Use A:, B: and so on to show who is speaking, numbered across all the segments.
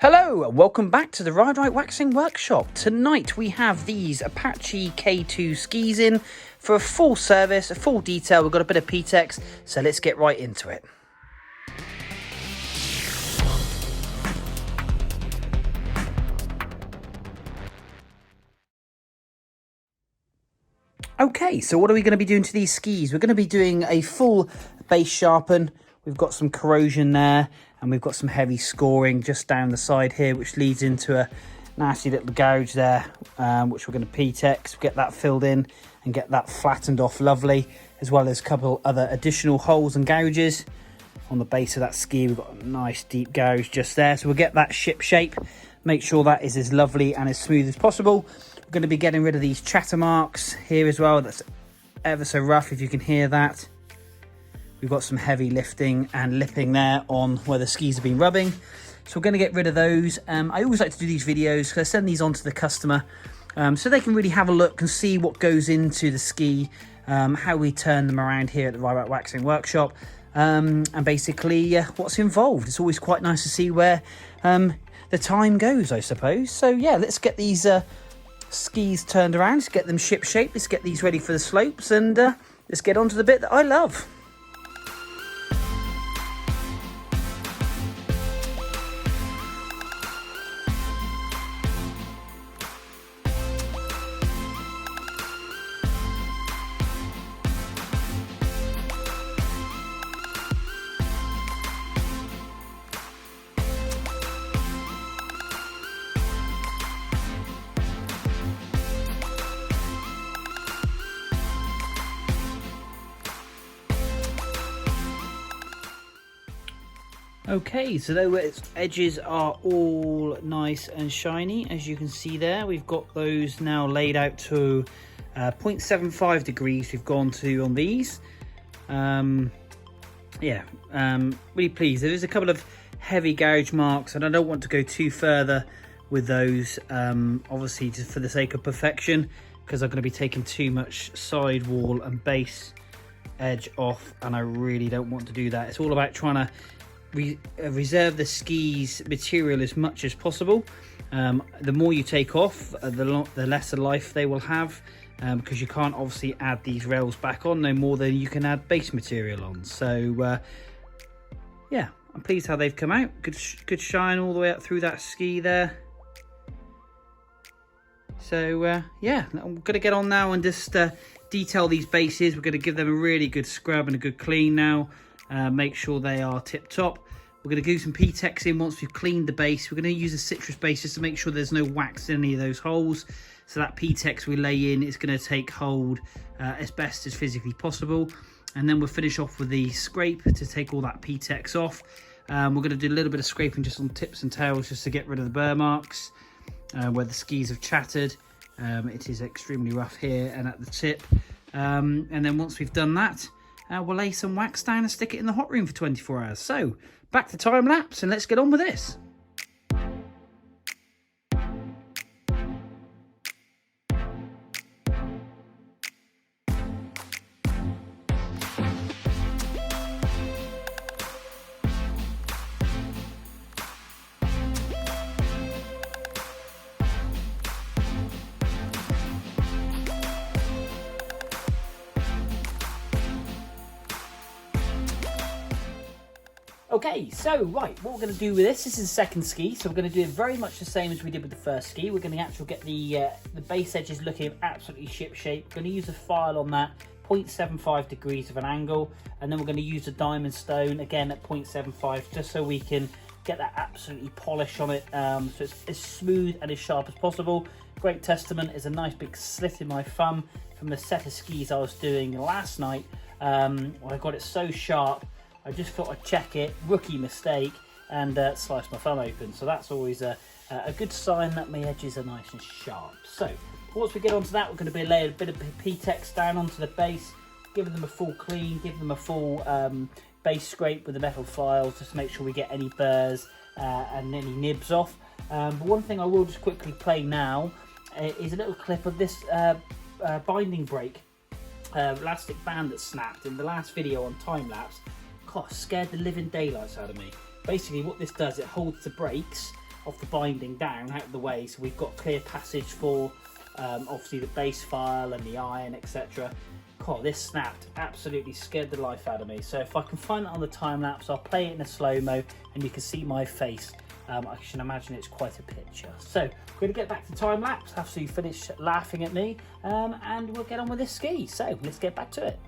A: Hello and welcome back to the Ride Right Waxing Workshop. Tonight we have these Apache K2 skis in for a full service, a full detail. We've got a bit of PTex, so let's get right into it. Okay, so what are we going to be doing to these skis? We're going to be doing a full base sharpen. We've got some corrosion there, and we've got some heavy scoring just down the side here, which leads into a nasty little gouge there, which we're going to PTex, get that filled in and get that flattened off lovely, as well as a couple other additional holes and gouges. On the base of that ski, we've got a nice deep gouge just there, so we'll get that ship shape, make sure that is as lovely and as smooth as possible. We're going to be getting rid of these chatter marks here as well. That's ever so rough, if you can hear that. We've got some heavy lifting and lipping there on where the skis have been rubbing. So we're going to get rid of those. I always like to do these videos because I send these on to the customer so they can really have a look and see what goes into the ski, how we turn them around here at the Ride Right Waxing Workshop, and basically what's involved. It's always quite nice to see where the time goes, I suppose. So yeah, let's get these skis turned around, let's get them ship shape, let's get these ready for the slopes, and let's get on to the bit that I love. Okay, so those edges are all nice and shiny, as you can see there. We've got those now laid out to 0.75 degrees we've gone to on these. Really pleased. There is a couple of heavy gouge marks, and I don't want to go too further with those, obviously just for the sake of perfection, because I'm going to be taking too much sidewall and base edge off, and I really don't want to do that. It's all about trying to reserve the skis material as much as possible. The more you take off, the lesser life they will have, because you can't obviously add these rails back on no more than you can add base material on. So yeah, I'm pleased how they've come out. Good shine all the way up through that ski there. So yeah, I'm going to get on now and just detail these bases. We're going to give them a really good scrub and a good clean now. Make sure they are tip top. We're going to do some PTex in once we've cleaned the base. We're going to use a citrus base just to make sure there's no wax in any of those holes. So that PTex we lay in is going to take hold as best as physically possible. And then we'll finish off with the scrape to take all that PTex off. We're going to do a little bit of scraping just on tips and tails just to get rid of the burr marks where the skis have chattered. It is extremely rough here and at the tip. And then once we've done that, we'll lay some wax down and stick it in the hot room for 24 hours. So back to time lapse and let's get on with this. Okay, so right, what we're going to do with this is the second ski, so we're going to do it very much the same as we did with the first ski. We're going to actually get the base edges looking absolutely ship shape. We're going to use a file on that 0.75 degrees of an angle, and then we're going to use a diamond stone again at 0.75 just so we can get that absolutely polish on it, so it's as smooth and as sharp as possible. Great testament is a nice big slit in my thumb from the set of skis I was doing last night. I got it so sharp, I just thought I'd check it, rookie mistake, and slice my thumb open. So that's always a good sign that my edges are nice and sharp. So once we get onto that, we're going to be laying a bit of PTex down onto the base, giving them a full clean, give them a full base scrape with the metal files just to make sure we get any burrs and any nibs off. But one thing I will just quickly play now is a little clip of this binding brake elastic band that snapped in the last video on time lapse. God, scared the living daylights out of me. Basically what this does, it holds the brakes of the binding down out of the way, so we've got clear passage for obviously the base file and the iron, etc. God, this snapped, absolutely scared the life out of me. So if I can find that on the time lapse, I'll play it in a slow-mo and you can see my face. I can imagine it's quite a picture. So we're going to get back to time lapse after you finish laughing at me, and we'll get on with this ski. So let's get back to it.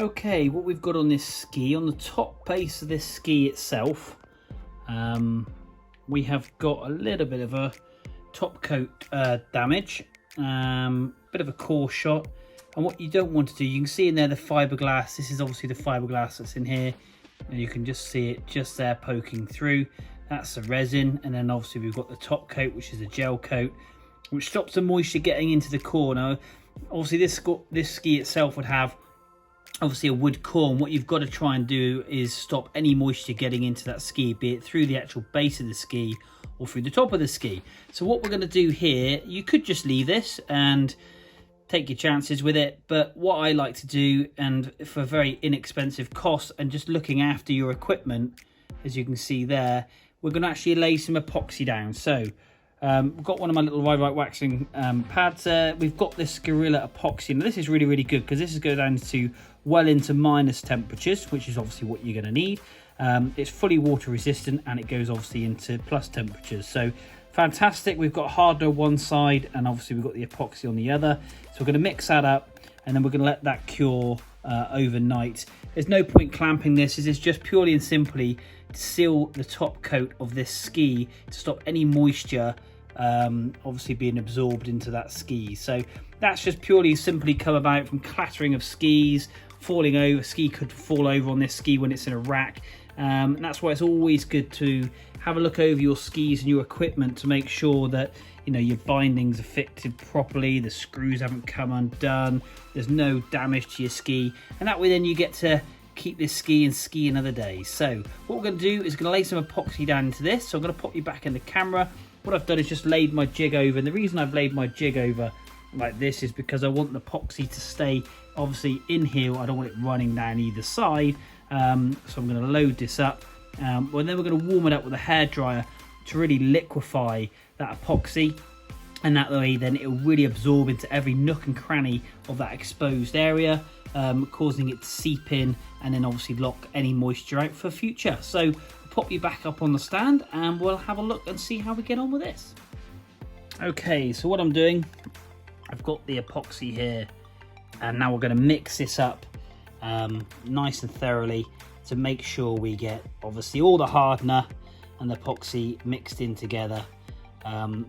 A: Okay, what we've got on this ski, on the top base of this ski itself, we have got a little bit of a top coat damage, bit of a core shot. And what you don't want to do, you can see in there the fiberglass. This is obviously the fiberglass that's in here, and you can just see it just there poking through. That's the resin, and then obviously we've got the top coat, which is a gel coat, which stops the moisture getting into the core. Now, obviously this ski itself would have obviously a wood core, and what you've got to try and do is stop any moisture getting into that ski, be it through the actual base of the ski or through the top of the ski. So what we're going to do here, you could just leave this and take your chances with it, but what I like to do, and for a very inexpensive cost and just looking after your equipment, as you can see there, we're going to actually lay some epoxy down. So we've got one of my little Ride waxing pads there. We've got this Gorilla Epoxy. Now this is really, really good because this is going down to well into minus temperatures, which is obviously what you're going to need. It's fully water resistant, and it goes obviously into plus temperatures. So fantastic. We've got hardener one side, and obviously we've got the epoxy on the other. So we're going to mix that up, and then we're going to let that cure overnight. There's no point clamping this. This is just purely and simply to seal the top coat of this ski to stop any moisture obviously being absorbed into that ski. So that's just purely simply come about from clattering of skis, falling over. A ski could fall over on this ski when it's in a rack, and that's why it's always good to have a look over your skis and your equipment to make sure that, you know, your bindings are fitted properly, the screws haven't come undone, there's no damage to your ski, and that way then you get to keep this ski and ski another day. So what we're going to do is going to lay some epoxy down into this. So I'm going to pop you back in the camera. What I've done is just laid my jig over, and the reason I've laid my jig over like this is because I want the epoxy to stay obviously in here. I don't want it running down either side. So I'm going to load this up, and then we're going to warm it up with a hairdryer to really liquefy that epoxy, and that way then it will really absorb into every nook and cranny of that exposed area, causing it to seep in and then obviously lock any moisture out for future. So I'll pop you back up on the stand and we'll have a look and see how we get on with this. Okay, so what I'm doing, I've got the epoxy here, and now we're going to mix this up nice and thoroughly to make sure we get obviously all the hardener and the epoxy mixed in together,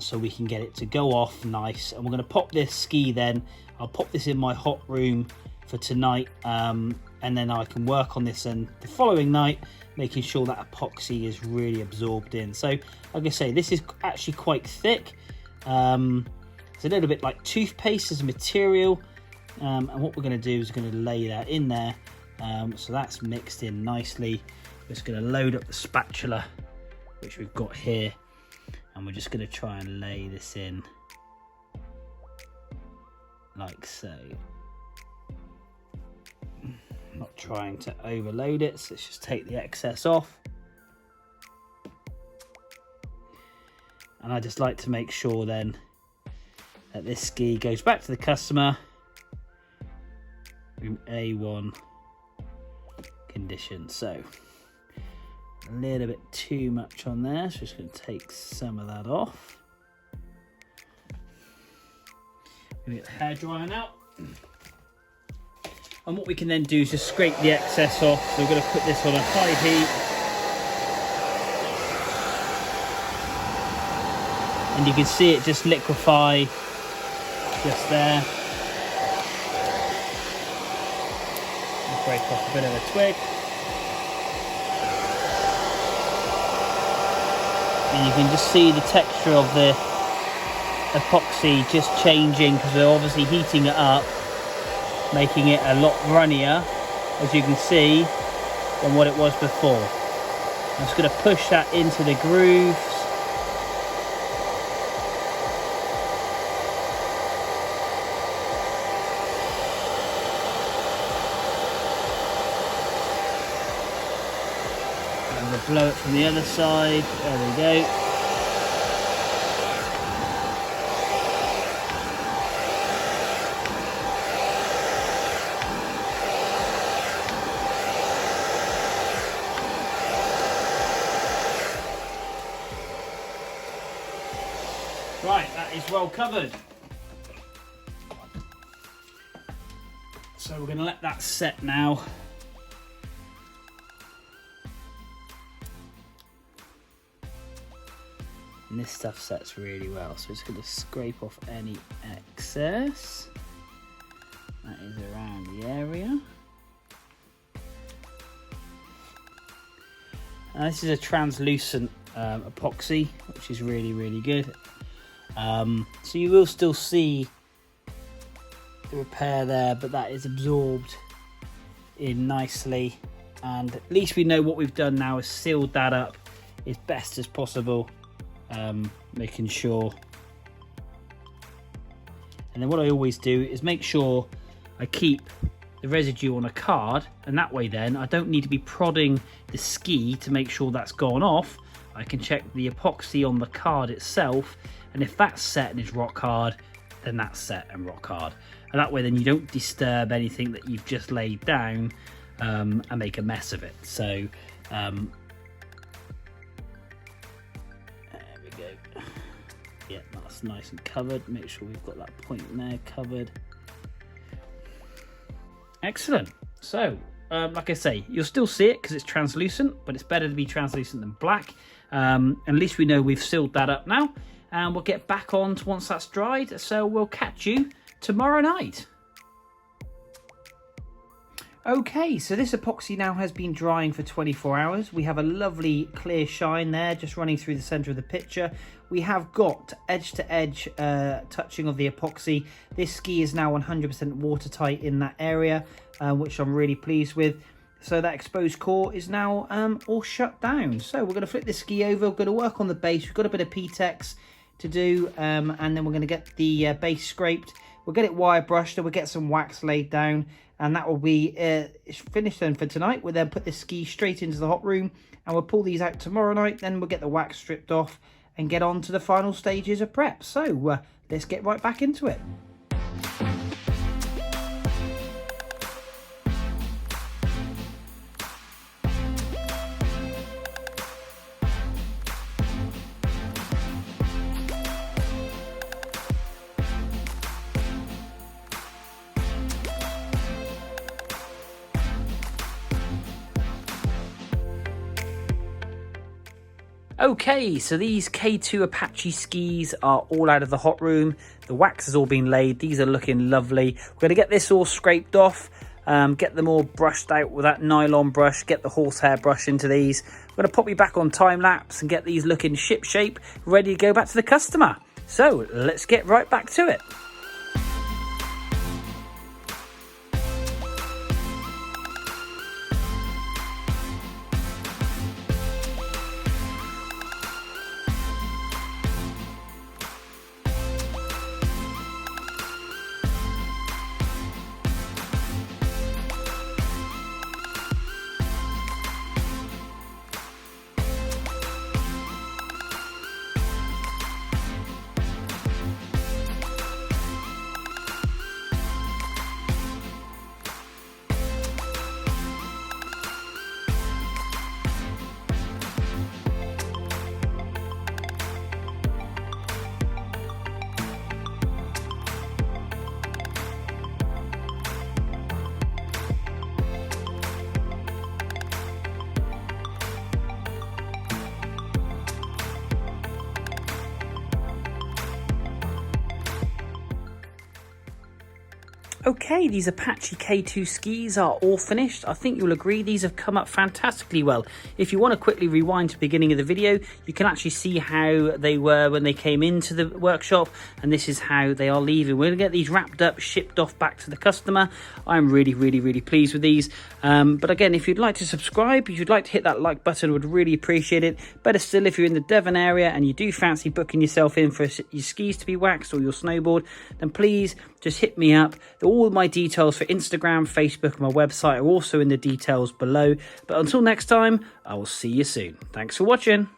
A: so we can get it to go off nice. And we're going to pop this ski then, I'll pop this in my hot room for tonight, and then I can work on this and the following night, making sure that epoxy is really absorbed in. So like I say, this is actually quite thick. It's a little bit like toothpaste as a material, and what we're going to do is we're going to lay that in there, so that's mixed in nicely. We're just going to load up the spatula, which we've got here, and we're just going to try and lay this in like so. Not trying to overload it, so let's just take the excess off. And I just like to make sure then that this ski goes back to the customer in A1 condition. So a little bit too much on there, so just going to take some of that off. Going to get the hairdryer now. And what we can then do is just scrape the excess off. So we're going to put this on a high heat. And you can see it just liquefy just there. I'll break off a bit of a twig. And you can just see the texture of the epoxy just changing because we're obviously heating it up, making it a lot runnier, as you can see, than what it was before. I'm just going to push that into the grooves. And we'll blow it from the other side. There we go. Right, that is well covered. So we're going to let that set now. And this stuff sets really well, so it's going to scrape off any excess that is around the area. And this is a translucent epoxy, which is really, really good. So you will still see the repair there, but that is absorbed in nicely, and at least we know what we've done now is sealed that up as best as possible, making sure. And then what I always do is make sure I keep the residue on a card, and that way then I don't need to be prodding the ski to make sure that's gone off. I can check the epoxy on the card itself, and if that's set and is rock hard, then that's set and rock hard. And that way then you don't disturb anything that you've just laid down and make a mess of it. So there we go. Yeah, that's nice and covered. Make sure we've got that point in there covered. Excellent. So like I say, you'll still see it because it's translucent, but it's better to be translucent than black. At least we know we've sealed that up now, and we'll get back on to once that's dried. So we'll catch you tomorrow night. Okay, so this epoxy now has been drying for 24 hours. We have a lovely clear shine there just running through the center of the picture. We have got edge to edge touching of the epoxy. This ski is now 100% watertight in that area, which I'm really pleased with. So that exposed core is now all shut down. So we're going to flip this ski over. We're going to work on the base. We've got a bit of PTex to do, and then we're going to get the base scraped. We'll get it wire brushed, and we'll get some wax laid down, and that will be finished then for tonight. We'll then put the ski straight into the hot room, and we'll pull these out tomorrow night. Then we'll get the wax stripped off and get on to the final stages of prep. So let's get right back into it. Okay, so these K2 Apache skis are all out of the hot room. The wax has all been laid. These are looking lovely. We're going to get this all scraped off, get them all brushed out with that nylon brush, get the horsehair brush into these. We're going to pop you back on time lapse and get these looking ship shape, ready to go back to the customer. So let's get right back to it. Okay, these Apache K2 skis are all finished. I think you'll agree these have come up fantastically well. If you want to quickly rewind to the beginning of the video, you can actually see how they were when they came into the workshop, and this is how they are leaving. We're going to get these wrapped up, shipped off back to the customer. I'm really pleased with these. But again, if you'd like to subscribe, if you'd like to hit that like button, I would really appreciate it. Better still, if you're in the Devon area and you do fancy booking yourself in for your skis to be waxed or your snowboard, then please just hit me up. All my details for Instagram, Facebook, and my website are also in the details below. But until next time, I will see you soon. Thanks for watching.